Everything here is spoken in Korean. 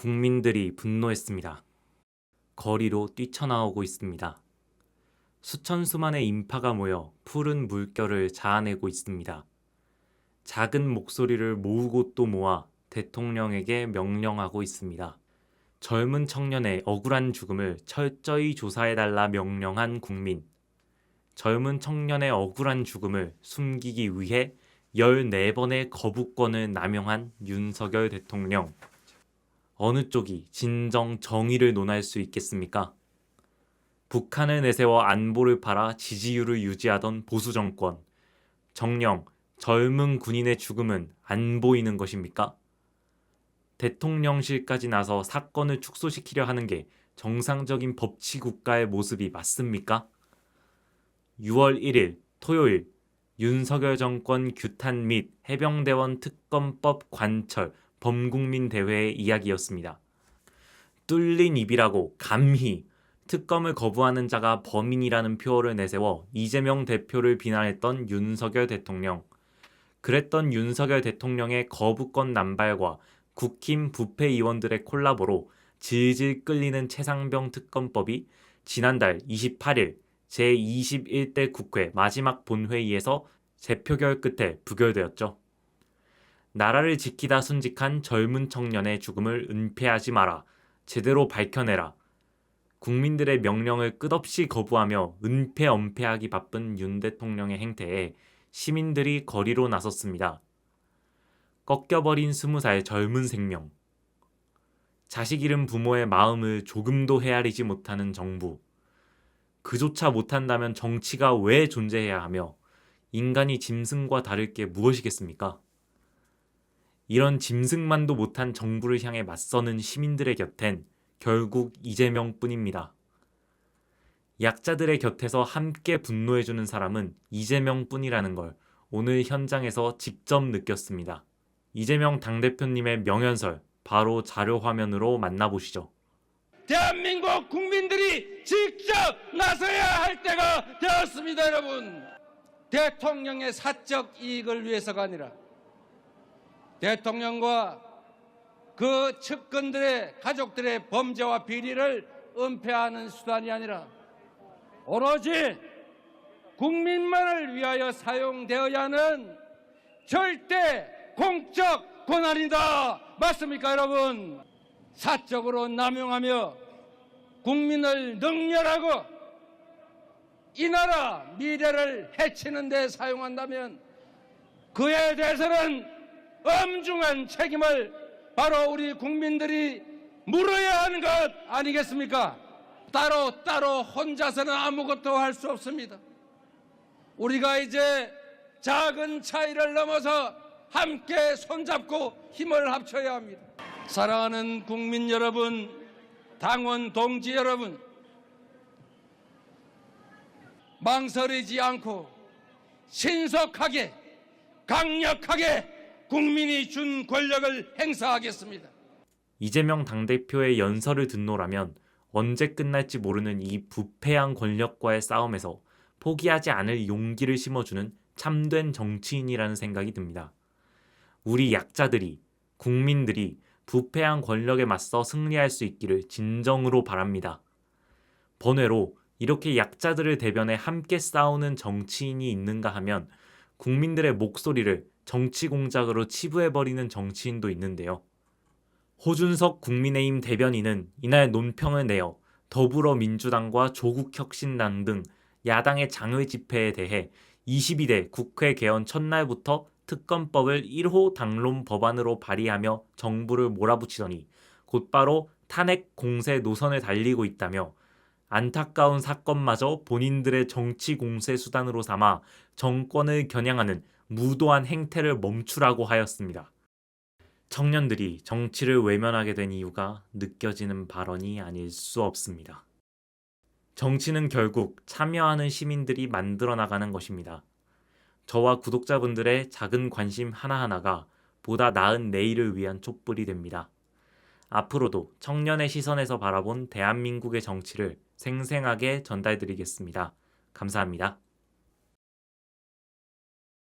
국민들이 분노했습니다. 거리로 뛰쳐나오고 있습니다. 수천 수만의 인파가 모여 푸른 물결을 자아내고 있습니다. 작은 목소리를 모으고 또 모아 대통령에게 명령하고 있습니다. 젊은 청년의 억울한 죽음을 철저히 조사해달라 명령한 국민. 젊은 청년의 억울한 죽음을 숨기기 위해 14번의 거부권을 남용한 윤석열 대통령. 어느 쪽이 진정 정의를 논할 수 있겠습니까? 북한을 내세워 안보를 팔아 지지율을 유지하던 보수 정권. 정녕 젊은 군인의 죽음은 안 보이는 것입니까? 대통령실까지 나서 사건을 축소시키려 하는 게 정상적인 법치 국가의 모습이 맞습니까? 6월 1일 토요일 윤석열 정권 규탄 및 해병대원 특검법 관철 범국민 대회의 이야기였습니다. 뚫린 입이라고 감히 특검을 거부하는 자가 범인이라는 표어를 내세워 이재명 대표를 비난했던 윤석열 대통령. 그랬던 윤석열 대통령의 거부권 남발과 국힘 부패 의원들의 콜라보로 질질 끌리는 최상병 특검법이 지난달 28일 제21대 국회 마지막 본회의에서 재표결 끝에 부결되었죠. 나라를 지키다 순직한 젊은 청년의 죽음을 은폐하지 마라. 제대로 밝혀내라. 국민들의 명령을 끝없이 거부하며 은폐 엄폐하기 바쁜 윤 대통령의 행태에 시민들이 거리로 나섰습니다. 꺾여버린 20살 젊은 생명. 자식 잃은 부모의 마음을 조금도 헤아리지 못하는 정부. 그조차 못한다면 정치가 왜 존재해야 하며 인간이 짐승과 다를 게 무엇이겠습니까? 이런 짐승만도 못한 정부를 향해 맞서는 시민들의 곁엔 결국 이재명뿐입니다. 약자들의 곁에서 함께 분노해주는 사람은 이재명뿐이라는 걸 오늘 현장에서 직접 느꼈습니다. 이재명 당대표님의 명연설 바로 자료화면으로 만나보시죠. 대한민국 국민들이 직접 나서야 할 때가 되었습니다, 여러분. 대통령의 사적 이익을 위해서가 아니라 대통령과 그 측근들의 가족들의 범죄와 비리를 은폐하는 수단이 아니라 오로지 국민만을 위하여 사용되어야 하는 절대 공적 권한이다. 맞습니까, 여러분? 사적으로 남용하며 국민을 능멸하고 이 나라 미래를 해치는 데 사용한다면 그에 대해서는 엄중한 책임을 바로 우리 국민들이 물어야 하는 것 아니겠습니까? 따로 혼자서는 아무것도 할 수 없습니다. 우리가 이제 작은 차이를 넘어서 함께 손잡고 힘을 합쳐야 합니다. 사랑하는 국민 여러분, 당원 동지 여러분, 망설이지 않고 신속하게 강력하게 국민이 준 권력을 행사하겠습니다. 이재명 당대표의 연설을 듣노라면 언제 끝날지 모르는 이 부패한 권력과의 싸움에서 포기하지 않을 용기를 심어주는 참된 정치인이라는 생각이 듭니다. 우리 약자들이, 국민들이 부패한 권력에 맞서 승리할 수 있기를 진정으로 바랍니다. 번외로 이렇게 약자들을 대변해 함께 싸우는 정치인이 있는가 하면 국민들의 목소리를 정치 공작으로 치부해버리는 정치인도 있는데요. 호준석 국민의힘 대변인은 이날 논평을 내어 더불어민주당과 조국혁신당 등 야당의 장외 집회에 대해 22대 국회 개헌 첫날부터 특검법을 1호 당론 법안으로 발의하며 정부를 몰아붙이더니 곧바로 탄핵 공세 노선을 달리고 있다며 안타까운 사건마저 본인들의 정치 공세 수단으로 삼아 정권을 겨냥하는 무도한 행태를 멈추라고 하였습니다. 청년들이 정치를 외면하게 된 이유가 느껴지는 발언이 아닐 수 없습니다. 정치는 결국 참여하는 시민들이 만들어 나가는 것입니다. 저와 구독자분들의 작은 관심 하나하나가 보다 나은 내일을 위한 촛불이 됩니다. 앞으로도 청년의 시선에서 바라본 대한민국의 정치를 생생하게 전달드리겠습니다. 감사합니다.